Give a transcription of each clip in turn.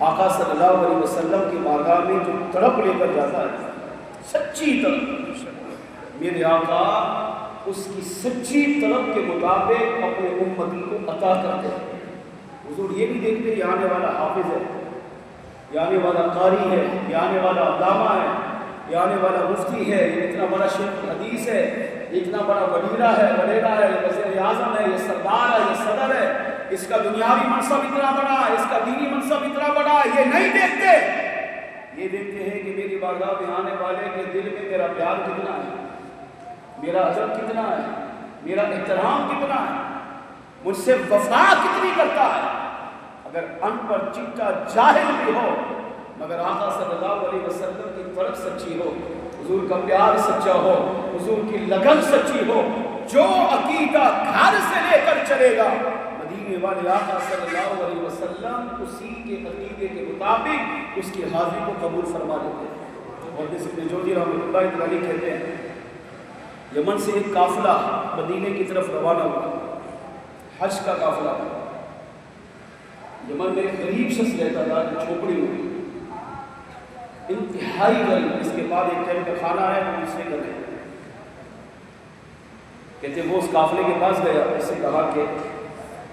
آقا صلی اللہ علیہ وسلم کی بارگاہ میں جو تڑپ لے کر جاتا ہے، سچی طلب، میرے آقا اس کی سچی طلب کے مطابق اپنے امتی کو عطا کرتے ہیں۔ حضور یہ بھی دیکھتے یہ آنے والا حافظ ہے، یہ آنے والا قاری ہے، یہ آنے والا علامہ ہے، یہ آنے والا مفتی ہے، یہ اتنا بڑا شیخ حدیث ہے، یہ اتنا بڑا ولیرہ ہے، یہ وزیر اعظم ہے، یہ سردار ہے، یہ صدر ہے، اس کا دنیاوی منصب اتنا بڑا ہے، اس کا دینی منصب اتنا بڑا ہے۔ یہ نہیں دیکھتے، یہ دیکھتے ہیں کہ میری بارگاہ میں آنے والے کے دل میں میرا پیار کتنا ہے، میرا ادب کتنا ہے، میرا احترام کتنا ہے، مجھ سے وفا کتنی کرتا ہے۔ اگر ان پر چکا جاہل بھی ہو مگر آقا صلی اللہ علیہ وسلم کی طرف سچی ہو، حضور کا پیار سچا ہو، حضور کی لگن سچی ہو، جو عقیدہ گھر سے لے کر چلے گا مدینے والے آقا صلی اللہ علیہ وسلم اسی کے عقیدے کے مطابق اس کی حاضری کو قبول فرما لیتے ہیں۔ اور جس ابن جوزی رحمۃ اللہ علیہ کہتے ہیں یمن سے ایک قافلہ مدینے کی طرف روانہ ہوا، حج کا قافلہ تھا۔ یمن میں ایک غریب شخص رہتا تھا جو جھوپڑی میں، انتہائی غریب، اس کے بعد ایک ٹائم کا کھانا ہے وہ اس نے کرے۔ کہتے وہ اس قافلے کے پاس گیا، اس سے کہا کہ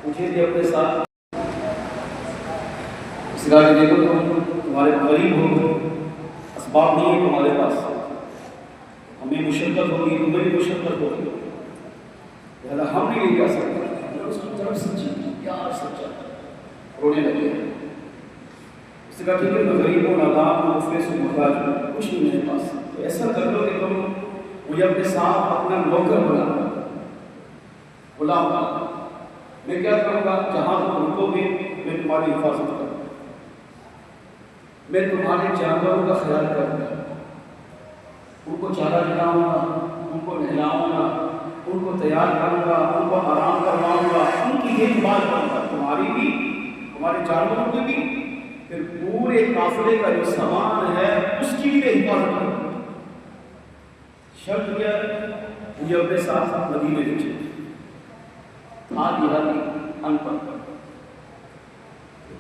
مجھے بھی اپنے ساتھ، اس نے کہا کہ دیکھو تمہارے غریب ہو، اسباب نہیں ہے تمہارے پاس، ہمیں مشقت ہوگی، تمہیں بھی مشقت ہوگی، لہذا ہم نہیں لے جا سکتے۔ اس کی طرف سچی پیار سچا، رونے لگے۔ اس نے کہا ٹھیک ہے میں غریب ہوں، نادام ہوں، مفلس ہوں، محتاج ہوں، کچھ نہیں میرے پاس، تو ایسا کر لو کہ تم مجھے اپنے ساتھ اپنا نوکر بنا، غلام بنا، میں کیا کروں گا جہاں تم رکو گے میں تمہاری حفاظت کروں گا، میں تمہارے جانوروں کا خیال کروں گا، ان کو چارہ دلاؤں گا، ان کو نہلاؤں گا، ان کو تیار کروں گا، ان کو آرام کرواؤں گا، ان کی دیکھ بھال کروں گا، تمہاری بھی تمہارے جانوروں کی بھی، پھر پورے قافلے کا جو سامان ہے اس کی بھی میں حفاظت کروں گا۔ شرط کیا ہے؟ مجھے اپنے ساتھ مدینے لے چلے۔ ہاتھ یہ ان پڑھ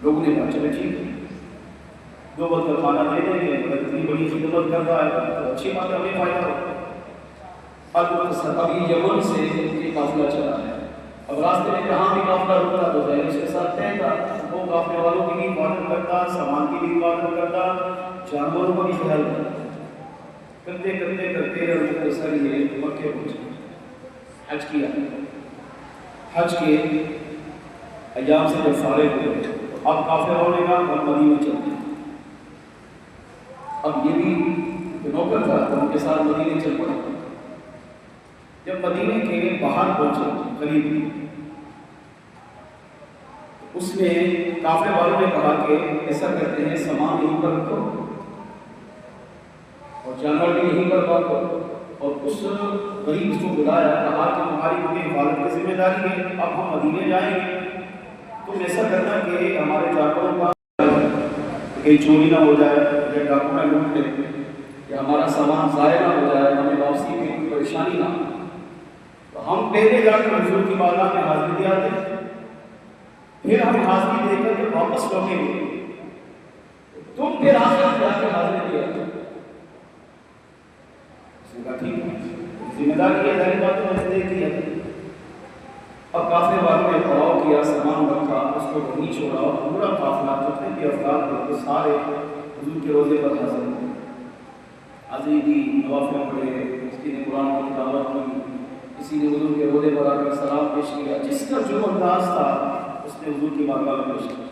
لوگوں نے کہا چلے ٹھیک ہے، دو وقت کا کھانا دے دیں گے، اگر اتنی بڑی خدمت کر رہا ہے تو اچھی بات ہے، ہمیں فائدہ ہو۔ ابھی یمن سے یہ قافلہ چلا ہے، اب راستے میں جہاں بھی قافلہ رکتا تو ظاہر اس کے ساتھ طے تھا، وہ قافلے والوں کی بھی حفاظت کرتا، سامان کی بھی حفاظت کرتا، جانوروں کا بھی خیال کرتے کرتے کرتے کرتے سر یہ مکے پہنچے، حج کیا۔ حج کے ایام سے جب فارغ ہوئے اب قافلے والوں نے کہا ہم مدینے چلتے ہیں۔ اب یہ بھی نوکر تھا تو ان کے ساتھ مدینے چل پڑے۔ جب مدینے کے باہر پہنچے قریب، اس نے قافلے والوں نے کہا کہ ایسا کرتے ہیں سامان یہیں پر رکھو اور جانور بھی یہیں پر رکھو، اور اس غریب کو بلایا، کہا کہ تمہاری مجھے حفاظت کی ذمہ داری ہے، اب ہم مدینے جائیں گے، تم ایسا کرنا کہ ہمارے جانوروں کا کہیں چوری نہ ہو جائے یا ڈاکو نہ لوٹ لے یا ہمارا سامان ضائع نہ ہو جائے، ہمیں واپسی میں کوئی پریشانی نہ ہو، تو ہم پہلے جا کر حضور کی بارگاہ میں حاضری دے آتے ہیں، پھر ہم حاضری دے کر جب واپس لوٹیں گے تم پھر آ کر جا کے حاضری دے آتے۔ اس نے کہا ٹھیک ہے، ذمہ داری ہے، ظاہر بات ہے، میں نے دیکھ لیا۔ اب قافلے والوں نے پڑاؤ کیا، سامان رکھا، اس کو وہیں چھوڑا، پورا قافلہ جتنے بھی افراد تھے سارے حضور کے روزے پر حاضر ہوئے، حاضری دی، نوافل پڑھے، کسی نے قرآن کی تلاوت کی، کسی نے حضور کے روزے پر آ کر سلام پیش کیا، جس کا جو انداز تھا اس نے حضور کی بارگاہ میں پیش کیا۔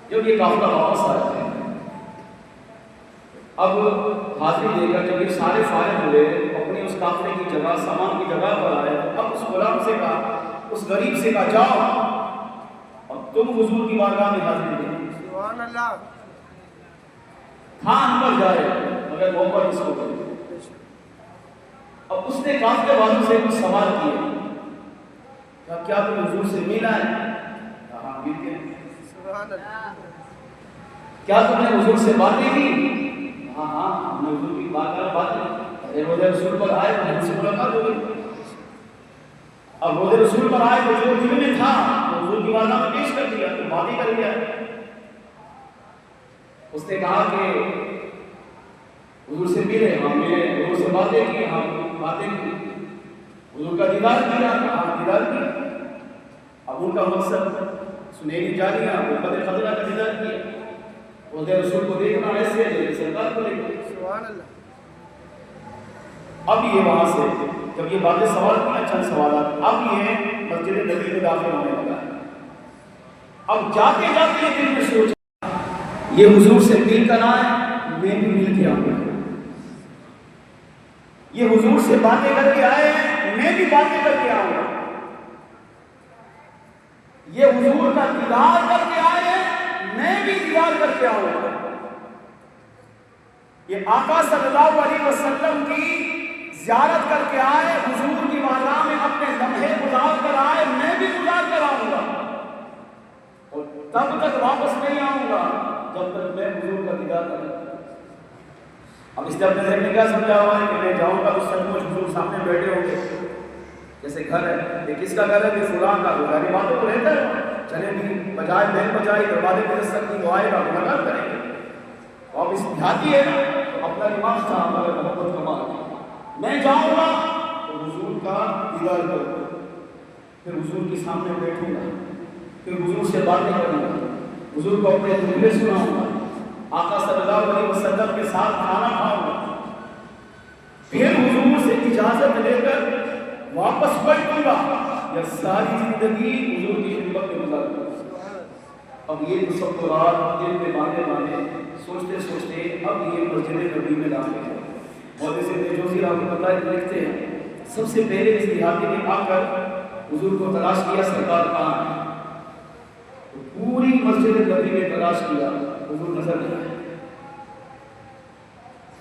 جب یہ قافلہ واپس آیا ہے، اب حاضری دے کر جب یہ سارے فارغ ہوئے، اپنی اس قافلے کی جگہ، سامان کی جگہ پر آئے، اب اس غلام سے کہا، اس غریب سے کہا جاؤ اور تم حضور کی بارگاہ میں حاضری دے۔ سبحان اللہ۔ کھان پر جائے مگر وہ پر اس کو کرے۔ اب اس نے قافلے والوں سے کچھ سوال کیے، کہا کیا تم حضور سے ملا ہے؟ کہا مل گئے۔ سبحان اللہ۔ کیا تم نے حضور سے باتیں کی؟ ہاں ہاں ہم نے حضور کی باتیں، روزے رسول پر آئے تو ہم سے ملاقات ہو گئی۔ اب روزے رسول پر آئے تو جو دل میں تھا وہ حضور کی بارگاہ میں پیش کر دیا تو باتیں کر لیا. اس نے کہا کہ حضور سے ملے، ہم ملے، حضور سے باتیں کی، ہم باتیں کی، حضور کا دیدار کیا، ہم دیدار کیا. اب ان کا مقصد سنہری جاریہ محمد خضرہ کا دیدار کیا. روضہ رسول کو دیکھنا ایسے ہے جیسے سرکار کو دیکھنا. سبحان اللہ. اب یہ وہاں سے جب یہ باتیں سوال کیا چند سوالات، اب یہ مسجد نبی میں داخل ہونے لگا. اب جاتے جاتے یہ دل میں سوچا یہ حضور سے مل کر آئے، میں بھی مل کے آؤں گا. یہ حضور سے باتیں کر کے آئے ہیں، میں بھی باتیں کر کے آؤں گا. یہ حضور کا دیدار کر کے آئے ہیں، میں بھی دیدار کر کے آؤں گا. یہ آقا صلی اللہ علیہ وسلم کی زیارت کر کے آئے، حضور کی بارگاہ میں اپنے لمحے گزار کر آئے، میں بھی گزار کر آؤں گا. اور تب تک واپس نہیں آؤں گا جب تک میں حضور کا دیدار کروں. اب اس نے اپنے ذہن میں کیا سمجھا ہوا ہے کہ میں جاؤں گا تو سچ مچ حضور سامنے بیٹھے ہوں گے. جیسے گھر ہے، یہ کس کا گھر ہے؟ کہ فلاں کا. گھر باتوں کو رہتا ہے، چلے بھی بجائے بہن بجائے دروازے پہ رس سکتی وہ آئے گا ملاقات کریں گے. اب اس دیہاتی ہے نا تو اپنا دماغ تھا ہمارا محبت کمال. میں جاؤں گا تو حضور کا دیدار کروں گا، پھر حضور کے سامنے بیٹھوں گا، پھر حضور سے باتیں کروں گا، حضور کو اپنے جملے سناؤں گا، آقا صلی اللہ علیہ وسلم کے ساتھ کھانا کھاؤں گا، پھر حضور سے اجازت لے کر واپس پلٹوں گا یا ساری زندگی حضور کی خدمت میں گزار دوں گا. اب یہ تصورات دل میں باندھے باندھے سوچتے سوچتے اب یہ مسجد نبی میں داخل ہے. مولوی ابن جوزی رحمۃ اللہ علیہ لکھتے ہیں سب سے پہلے اس دیہاتی نے آ کر حضور کو تلاش کیا سرکار کہاں ہے. تو پوری مسجد نبی میں تلاش کیا، حضور نظر نہیں آئے.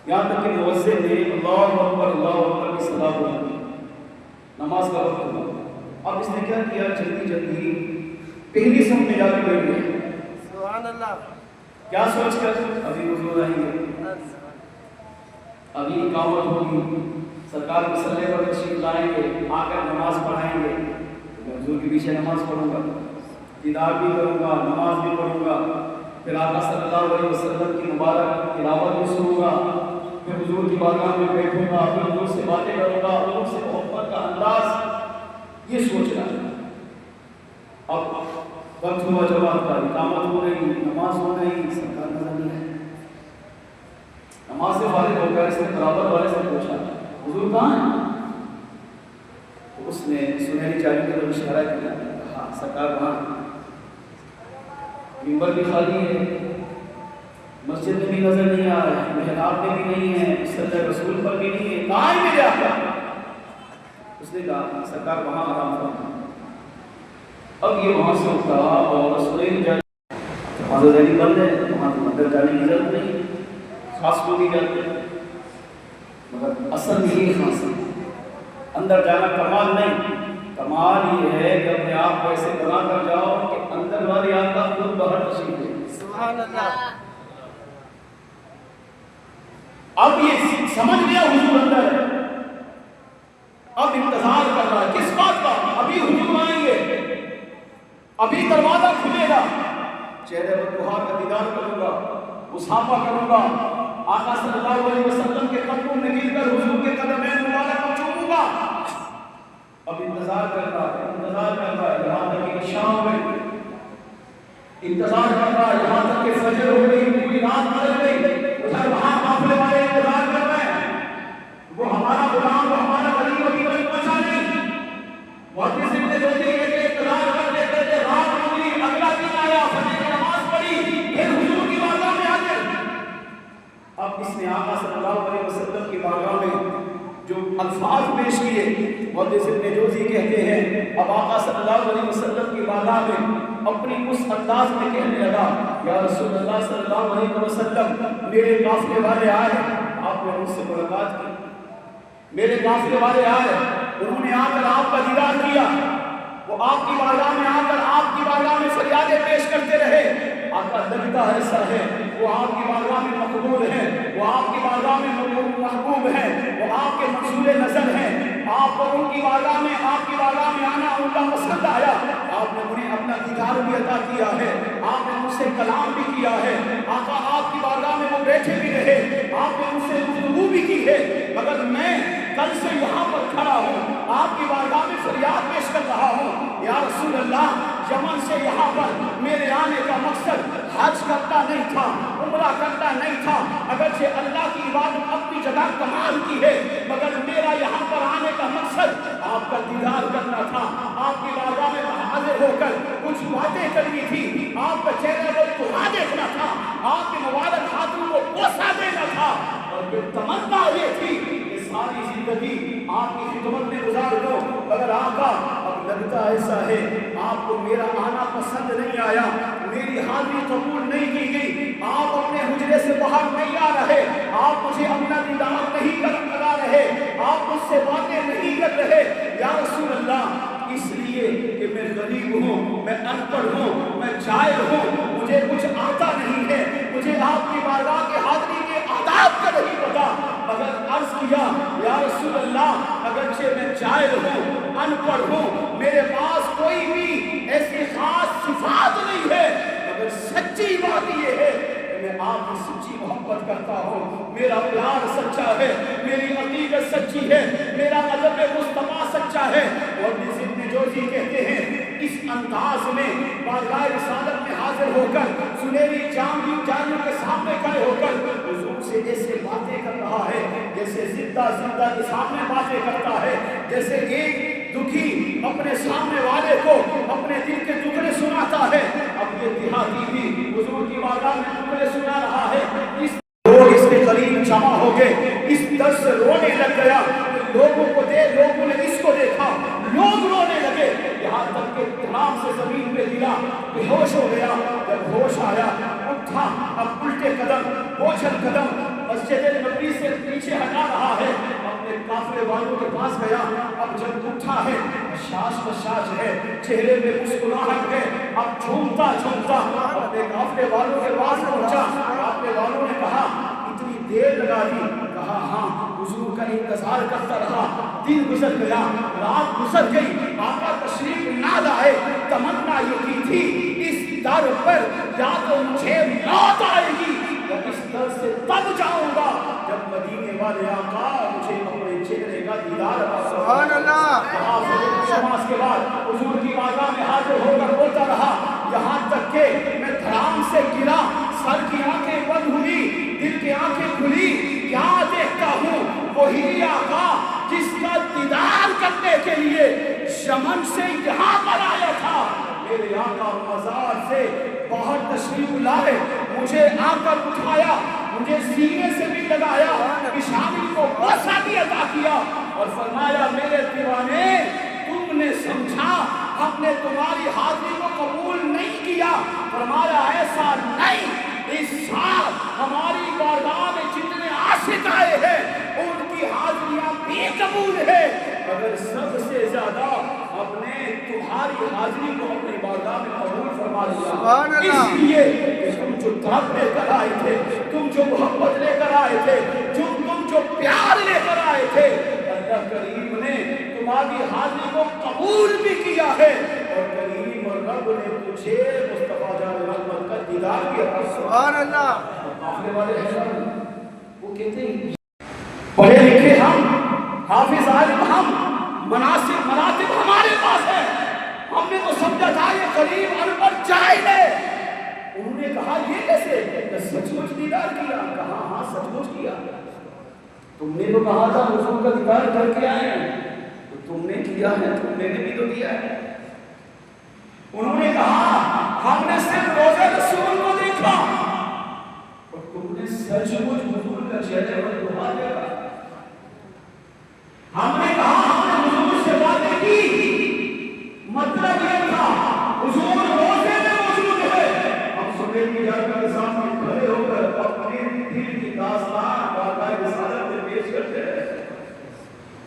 یہاں تک کہ مؤذن نے اللہ اکبر کی صدا بولی، نماز کا وقت ہوا. اب اس نے کیا کیا؟ جلدی جلدی پہلی صف میں جا کے بیٹھ گئے. سبحان اللہ. کیا سوچ کر ابھی حضور آئیں گے، ابھی اقامت ہوگی، سرکار مسئلے پر تشریف لائیں گے، آ کر نماز پڑھائیں گے. میں حضور کے پیچھے نماز پڑھوں گا، دیدار بھی کروں گا، نماز بھی پڑھوں گا، پھر آقا صلی اللہ علیہ وسلم کی مبارک تلاوت بھی سنوں گا، پھر حضور کی بارگاہ میں بیٹھوں گا، پھر حضور سے باتیں کروں گا. حضور سے محبت کا انداز یہ سوچ رہا ہے. اب وقت ہوا جماعت کا، اقامت ہو گئی، نماز ہو گئی، سرکار نظر نہیں ہے. نماز سے فارغ ہو گیا. اس نے برابر والے سے پوچھا حضور کہاں ہیں؟ تو اس نے سنہری چادر کی طرف اشارہ کیا، کہا سرکار وہاں. منبر بھی خالی ہے، مسجد میں بھی نظر نہیں آ رہا ہے، محراب میں بھی نہیں ہے، صلی رسول پر بھی نہیں ہے، کہاں ہے میرے آقا؟ اس نے کہا سرکار وہاں آرام فرما. اب یہ وہاں سے اٹھا اور سنہری چادر دروازہ ذہنی بند ہے، وہاں تو اندر جانے کی ضرورت نہیں، خاص لوگ ہی جاتے ہیں. مگر اصل یہی خاص ہے، اندر جانا کمال نہیں. کمال یہ ہے کہ اپنے آپ کو ایسے بنا کر جاؤ کہ اندر والے آقا خود باہر تشریف لے. سبحان اللہ. اب یہ سمجھ گیا حضور اندر ہے، اب انتظار کر رہا ہے کس بات کا؟ ابھی حضور آئیں گے، ابھی دروازہ کھلے گا، چہرے پر بہار کا دیدار کروں گا، مصافحہ کروں گا، آقا صلی اللہ علیہ وسلم کے قدموں میں گر کر حضور کے قدمین مبارک کو چوموں گا. اب انتظار کر رہا ہے یہاں تک کہ شام ہو گئی، انتظار کر رہا ہے یہاں تک کہ فجر ہو گئی، پوری رات گزر گئی. ادھر وہاں قافلے والے انتظار کر رہے ہیں، وہ ہمارا غلام، وہ ہمارا غریب ابھی تک پہنچا نہیں. محدث ابن جوزی کے انتظار کرتے کرتے رات گزری، اگلا دن آیا، فجر کی نماز پڑھی، پھر حضور کی بارگاہ میں آ گئے. اب اس نے آقا صلی اللہ علیہ وسلم کی بارگاہ میں جو الفاظ پیش کیے، محدث ابن جوزی کہتے ہیں اب آقا صلی اللہ علیہ وسلم کی بارگاہ میں اپنی اس انداز میں کہنے لگا یا رسول اللہ صلی اللہ علیہ وسلم، میرے قافلے والے آئے، آپ نے ان سے ملاقات کی، میرے قافلے والے آئے، انہوں نے آ کر آپ کا دیدار کیا، وہ آپ کی بارگاہ میں آ کر آپ کی بارگاہ میں فریادیں پیش کرتے رہے. آقا لگتا ایسا ہے وہ آپ کی بارگاہ میں مقبول ہے، وہ آپ کی بارگاہ میں محبوب ہے، وہ آپ کے منصور نظر ہیں، آپ کو ان کی بارگاہ میں، آپ کی بارگاہ میں آنا ان کا پسند آیا. آپ نے انہیں اپنا دیدار بھی عطا کیا ہے، آپ نے ان سے کلام بھی کیا ہے، آقا آپ کی بارگاہ میں وہ بیٹھے بھی رہے، آپ نے ان سے گفتگو بھی کی ہے، مگر میں کل سے یہاں پر کھڑا ہوں، آپ کی بارگاہ میں فریاد پیش کر رہا ہوں، یا رسول اللہ یمن سے یہاں پر میرے آنے کا مقصد حج کرنا نہیں تھا، عمرہ کرنا نہیں تھا، اگرچہ اللہ کی عبادت اپنی جگہ کمال کی ہے، مگر میرا یہاں پر آنے کا مقصد آپ کا دیدار کرنا تھا، آپ کی بارگاہ میں حاضر ہو کر کچھ باتیں کرنی تھی، آپ کا چہرہ کو دعا دیکھنا تھا، آپ کے مبارک ہاتھوں کو بوسہ دینا تھا، اور پھر تمنا یہ تھی کہ ساری زندگی آپ کی خدمت میں گزار دو، مگر آقا اب لگتا ایسا ہے آپ کو میرا آنا پسند نہیں آیا، میری حاضری قبول نہیں کی گئی، آپ اپنے حجرے سے باہر نہیں آ رہے، آپ مجھے اپنا دیدار نہیں کرا رہے، آپ مجھ سے باتیں نہیں کر رہے، یا رسول اللہ اس لیے کہ میں غریب ہوں، میں ان پڑھ ہوں، میں جاہل ہوں، مجھے کچھ آتا نہیں ہے، مجھے آپ کی بارگاہ کے حاضری کے آداب کا نہیں پتا، مگر عرض کیا یا رسول اللہ اگرچہ میں جاہل ہوں، ان پڑھ ہوں، میرے پاس کوئی بھی ایسی خاص صفات نہیں ہے، مگر سچی بات یہ ہے کہ میں آپ کی سچی محبت کرتا ہوں، میرا پیار سچا ہے، میری عقیدت سچی ہے، میرا ادب مصطفیٰ سچا ہے، اور ابن جوزی کہتے ہیں اس انداز میں بارگاہ رسالت میں حاضر ہو کر سنہری جانوں کے سامنے کھڑے ہو کر حضور سے ایسے باتیں کر رہا ہے جیسے زندہ کے سامنے باتیں کرتا ہے، جیسے ایک دکھی اپنے سامنے والے کو اپنے دل کے ٹکڑے سناتا ہے، اب یہ دیہاتی بھی حضور کی بارگاہ میں ٹکڑے سنا رہا ہے، لوگ اس کے قریب جمع ہو گئے، اس درد سے رونے لگ گیا، لوگوں نے اس کو دیکھا، لوگ رونے لگے، یہاں تک کہ دھڑام سے زمین پہ گرا، بے ہوش ہو گیا، جب ہوش آیا اٹھا، اب الٹے قدم بوجھل قدم مسجد نبوی سے پیچھے ہٹا رہا ہے، اپنے قافلے والوں کے پاس گیا، اب جب اٹھا ہے بشاش ہے، چہرے میں مسکراہٹ ہے، اب جھومتا اپنے قافلے والوں کے پاس پہنچا، قافلے والوں نے کہا اتنی دیر لگا دی، کہا ہاں حضور کا انتظار کرتا رہا، دن گزر گیا، رات گزر گئی، آقا تشریف نہ لائے، تمنا یہ کی تھی اس در پر یا تو مجھے موت آئے گی یا اس در سے تب جاؤں گا جب مدینے والے آقا مجھے اپنے چہرے کا دیدار سبحان اللہ نماز کے بعد حضور کی بارگاہ میں حاضر ہو کر بولتا رہا، یہاں تک کہ میں دھڑام سے گرا، سر کی آنکھیں بند ہوئی، دل کی آنکھیں کھلی، کیا دیکھتا ہوں وہی آقا جس کا دیدار کرنے کے لیے یمن سے یہاں پر آیا تھا، میرے آقا مزار سے باہر تشریف لائے، مجھے آ کر اٹھایا، مجھے سینے سے بھی لگایا، پیشانی کو بوسہ بھی عطا کیا اور فرمایا میرے دیوانے تم نے سمجھا ہم نے تمہاری حاضری کو قبول نہیں کیا، فرمایا ایسا نہیں، اس سال ہماری بارگاہ میں جتنے عاشق آئے ہیں ان کی حاضریاں بھی قبول ہے، مگر سب سے زیادہ ہم نے تمہاری حاضری کو اپنی بارگاہ میں قبول فرما لیا، اس لیے کہ تم جو طرف لے کر آئے تھے، تم جو محبت لے کر آئے تھے، تم جو پیار لے کر آئے تھے، اللہ کریم نے تمہاری حاضری کو قبول بھی کیا ہے، اور کریم اور رب نے تجھے مصطفیٰ جان رحمت کا دیدار بھی عطا کیا۔ سبحان اللہ قافلے والے ہیں وہ کہتے ہیں پڑھے لکھے ہم، حافظ عالم ہم، مناسب مراتب ہمارے پاس ہے، ہم نے تو سمجھا تھا یہ غریب ان پڑھ جاہل ہے، انہوں نے کہا یہ کیسے؟ سچ مچ دیدار کیا؟ کہا ہاں سچ مچ کیا، تم نے تو کہا تھا حضور کا دیدار کر کے آئے ہیں، تو تم نے کیا ہے، تم نے بھی تو دیا ہے، انہوں نے کہا ہم نے صرف روزے رسول کو دیکھا اور تم نے سچ مچ حضور کا چہرے پر دعا دیکھا، ہم نے کہا ہم نے حضور سے باتیں کی، مطلب یہ تھا حضور روزے میں موجود ہے، ہم سنے کی جاگہ کے سامنے کھڑے ہو کر اپنے دل کی داستان بارگاہ رسالت میں پیش کرتے ہیں،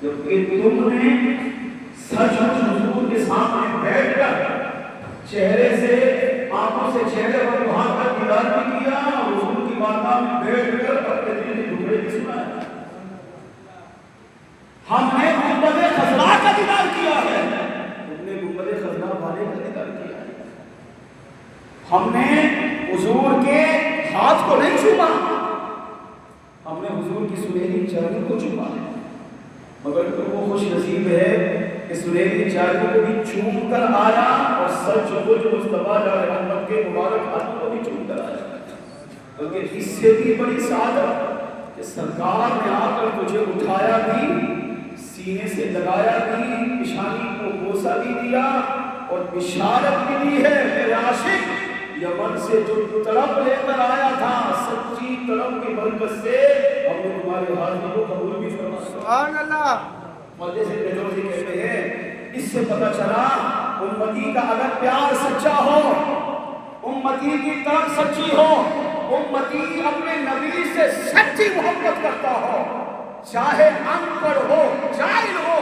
جبکہ تم نے سچ مچ حضور کے سامنے بیٹھ کر چہرے سے آنکھوں سے چہرے پر وہاں کا دیدار بھی کیا، حضور کی بارگاہ میں بیٹھ کر اپنے دل کے ٹکڑے بھی سنائے، ہم نے گنبد خضرا کا دیدار کیا ہے، تم نے گنبد خضرا والے کا دیدار کیا ہے، ہم نے حضور کے ہاتھ کو نہیں چھوما، ہم نے حضور کی سنہری چادر کو چھوما ہے، مگر وہ خوش نصیب ہے کہ سنہری چادر کو بھی چوم کر آیا اور سچ کو جو مصطفیٰ علیہ رحمت کے مبارک ہاتھوں کو بھی چوم کر آیا۔ بلکہ اس سے بھی بڑی سعادت کہ سرکار نے آ کر تجھے اٹھایا بھی، سینے سے لگایا بھی، پیشانی کو بوسہ بھی دیا اور بشارت بھی دی ہے میرے عاشق، یمن سے جو طلب لے کر آیا تھا سچی طلب کی برکت سے ہم نے تمہارے حاضری کو قبول بھی فرمایا۔ سبحان اللہ۔ اور جیسے پیٹرول جی کہتے ہیں، اس سے پتہ چلا امتی کا اگر پیار سچا ہو، امتی کی طرف سچی ہو، امتی اپنے نبی سے سچی محبت کرتا ہو، چاہے ان پڑھ ہو، جاہل ہو،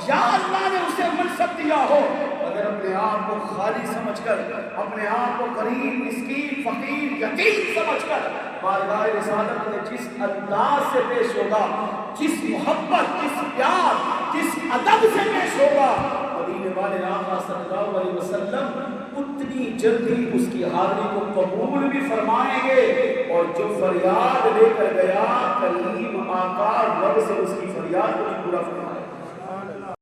یا اللہ نے اسے منصب دیا ہو، اگر اپنے آپ کو خالی سمجھ کر، اپنے آپ کو غریب، مسکین، فقیر، یتیم سمجھ کر بارگاہ رسالت میں جس انداز سے پیش ہوگا، جس محبت، جس پیار، جس ادب سے پیش ہوگا، مدینے والے آقا صلی اللہ علیہ وسلم اتنی جلدی اس کی حاضری کو قبول بھی فرمائیں گے، اور جو فریاد لے کر گیا کریم آقا رب سے اس کی فریاد کو بھی پورا فرمائیں گے۔